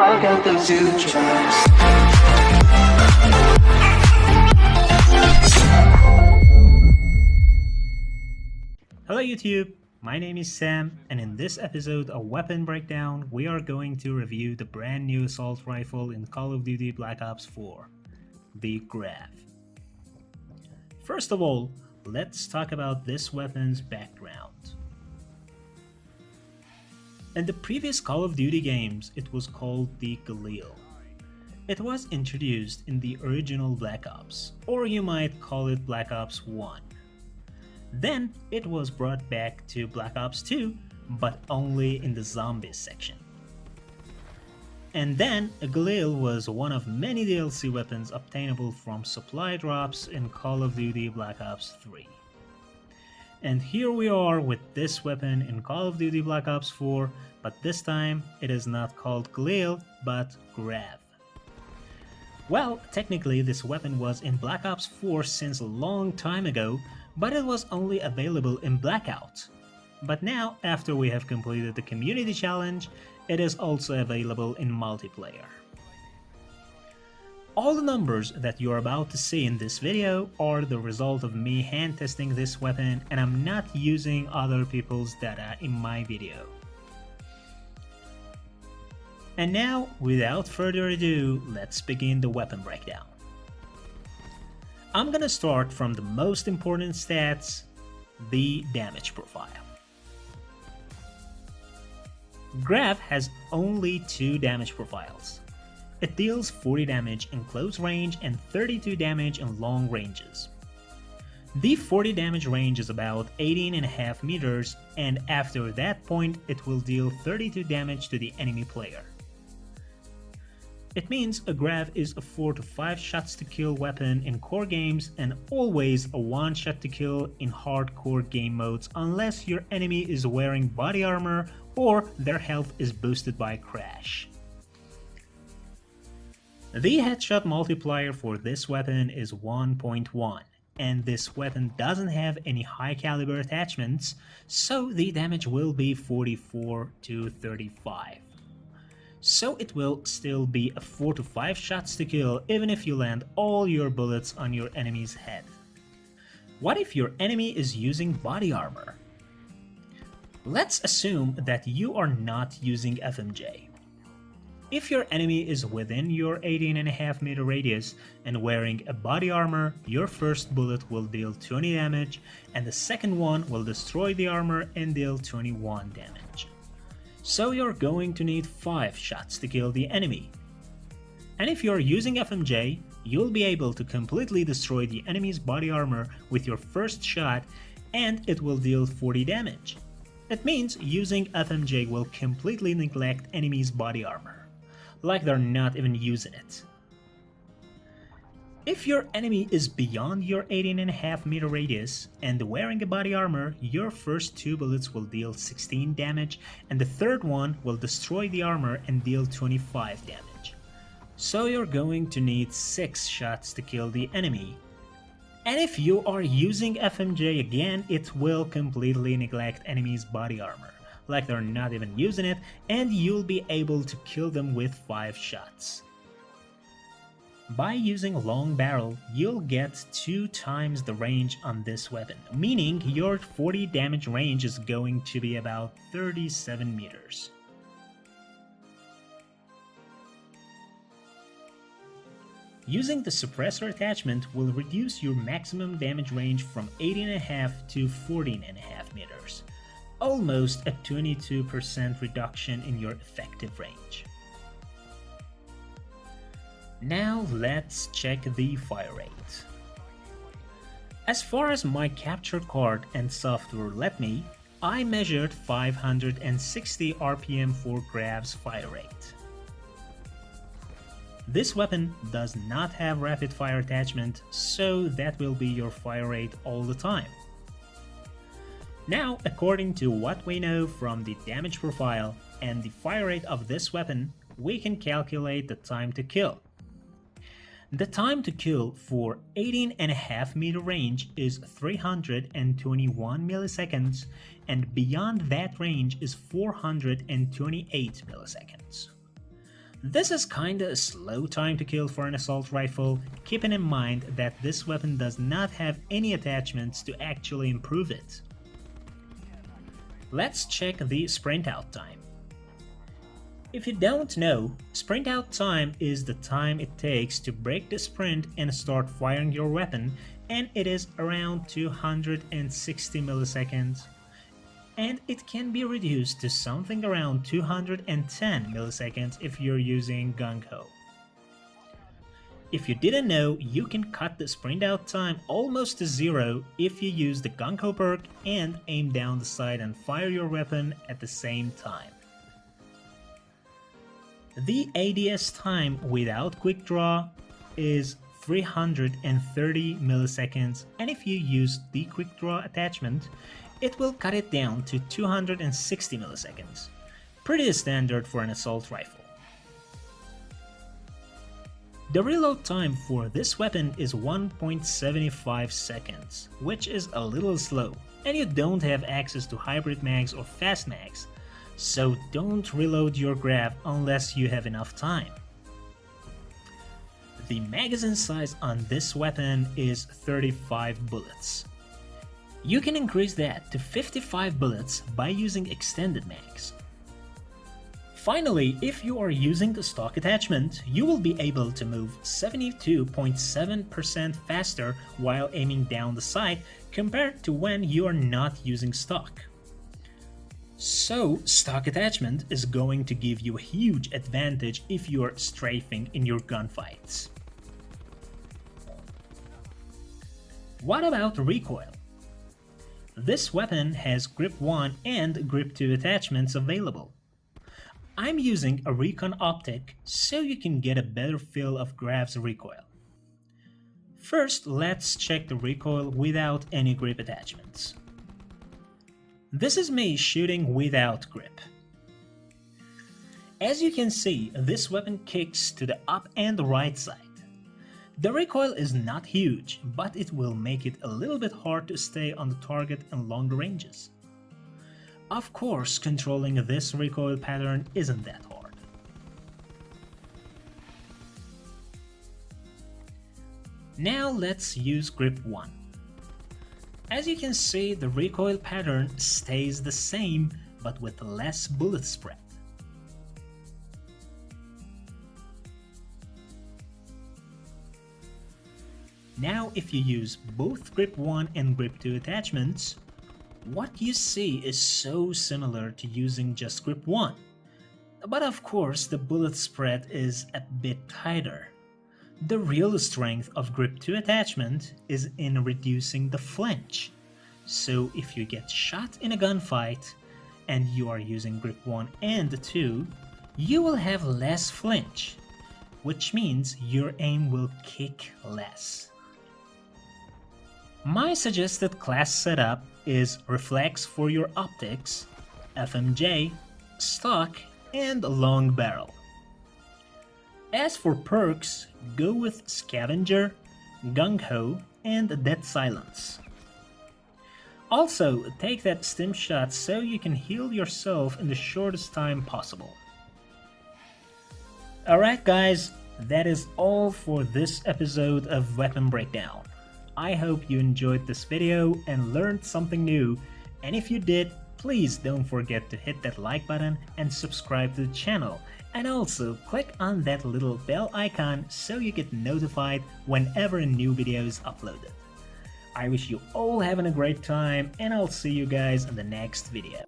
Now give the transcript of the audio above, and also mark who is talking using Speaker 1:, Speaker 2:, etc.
Speaker 1: I got those two tracks.
Speaker 2: Hello YouTube, my name is Sam, and in this episode of Weapon Breakdown, we are going to review the brand new assault rifle in Call of Duty Black Ops 4, the Grav. First of all, let's talk about this weapon's background. In the previous Call of Duty games, it was called the Galil. It was introduced in the original Black Ops, or you might call it Black Ops 1. Then it was brought back to Black Ops 2, but only in the zombies section. And then Galil was one of many DLC weapons obtainable from supply drops in Call of Duty Black Ops 3. And here we are with this weapon in Call of Duty Black Ops 4, but this time it is not called Galil, but Grav. Well, technically this weapon was in Black Ops 4 since a long time ago, but it was only available in Blackout. But now, after we have completed the community challenge, it is also available in Multiplayer. All the numbers that you're about to see in this video are the result of me hand testing this weapon, and I'm not using other people's data in my video. And now, without further ado, let's begin the weapon breakdown. I'm gonna start from the most important stats, the damage profile. Grav has only 2 damage profiles. It deals 40 damage in close range and 32 damage in long ranges. The 40 damage range is about 18.5 meters, and after that point it will deal 32 damage to the enemy player. It means a Grav is a 4 to 5 shots to kill weapon in core games and always a 1 shot to kill in hardcore game modes unless your enemy is wearing body armor or their health is boosted by crash. The headshot multiplier for this weapon is 1.1, and this weapon doesn't have any high caliber attachments, so the damage will be 44 to 35. So it will still be a 4 to 5 shots to kill even if you land all your bullets on your enemy's head. What if your enemy is using body armor? Let's assume that you are not using FMJ. If your enemy is within your 18.5 meter radius and wearing a body armor, your first bullet will deal 20 damage and the second one will destroy the armor and deal 21 damage. So you're going to need 5 shots to kill the enemy. And if you're using FMJ, you'll be able to completely destroy the enemy's body armor with your first shot and it will deal 40 damage. It means using FMJ will completely neglect enemy's body armor, like they're not even using it. If your enemy is beyond your 18.5 meter radius and wearing a body armor, your first 2 bullets will deal 16 damage and the third one will destroy the armor and deal 25 damage. So you're going to need 6 shots to kill the enemy. And if you are using FMJ again, it will completely neglect enemy's body armor, like they're not even using it, and you'll be able to kill them with 5 shots. By using long barrel, you'll get 2 times the range on this weapon, meaning your 40 damage range is going to be about 37 meters. Using the suppressor attachment will reduce your maximum damage range from 18.5 to 14.5 meters, almost a 22% reduction in your effective range. Now let's check the fire rate. As far as my capture card and software let me, I measured 560 RPM for Grav's fire rate. This weapon does not have rapid fire attachment, so that will be your fire rate all the time. Now, according to what we know from the damage profile and the fire rate of this weapon, we can calculate the time to kill. The time to kill for 18.5 meter range is 321 milliseconds, and beyond that range is 428 milliseconds. This is kinda a slow time to kill for an assault rifle, keeping in mind that this weapon does not have any attachments to actually improve it. Let's check the sprint out time. If you don't know, sprint out time is the time it takes to break the sprint and start firing your weapon, and it is around 260 milliseconds. And it can be reduced to something around 210 milliseconds if you're using gung-ho. If you didn't know, you can cut the sprint out time almost to zero if you use the gung-ho perk and aim down the sight and fire your weapon at the same time. The ADS time without quick draw is 330 milliseconds, and if you use the quick draw attachment, it will cut it down to 260 milliseconds. Pretty standard for an assault rifle. The reload time for this weapon is 1.75 seconds, which is a little slow, and you don't have access to hybrid mags or fast mags, so don't reload your Grav unless you have enough time. The magazine size on this weapon is 35 bullets. You can increase that to 55 bullets by using extended mags. Finally, if you are using the stock attachment, you will be able to move 72.7% faster while aiming down the sight compared to when you are not using stock. So, stock attachment is going to give you a huge advantage if you are strafing in your gunfights. What about recoil? This weapon has grip 1 and grip 2 attachments available. I'm using a recon optic so you can get a better feel of Grav's recoil. First, let's check the recoil without any grip attachments. This is me shooting without grip. As you can see, this weapon kicks to the up and the right side. The recoil is not huge, but it will make it a little bit hard to stay on the target in longer ranges. Of course, controlling this recoil pattern isn't that hard. Now let's use grip 1. As you can see, the recoil pattern stays the same, but with less bullet spread. Now if you use both grip 1 and grip 2 attachments, what you see is so similar to using just grip 1. But of course the bullet spread is a bit tighter. The real strength of grip 2 attachment is in reducing the flinch. So if you get shot in a gunfight and you are using grip 1 and 2, you will have less flinch, which means your aim will kick less. My suggested class setup is reflex for your optics, FMJ, stock, and long barrel. As for perks, go with Scavenger, Gung-Ho, and Dead Silence. Also, take that stim shot so you can heal yourself in the shortest time possible. Alright guys, that is all for this episode of Weapon Breakdown. I hope you enjoyed this video and learned something new, and if you did, please don't forget to hit that like button and subscribe to the channel, and also click on that little bell icon so you get notified whenever a new video is uploaded. I wish you all having a great time, and I'll see you guys in the next video.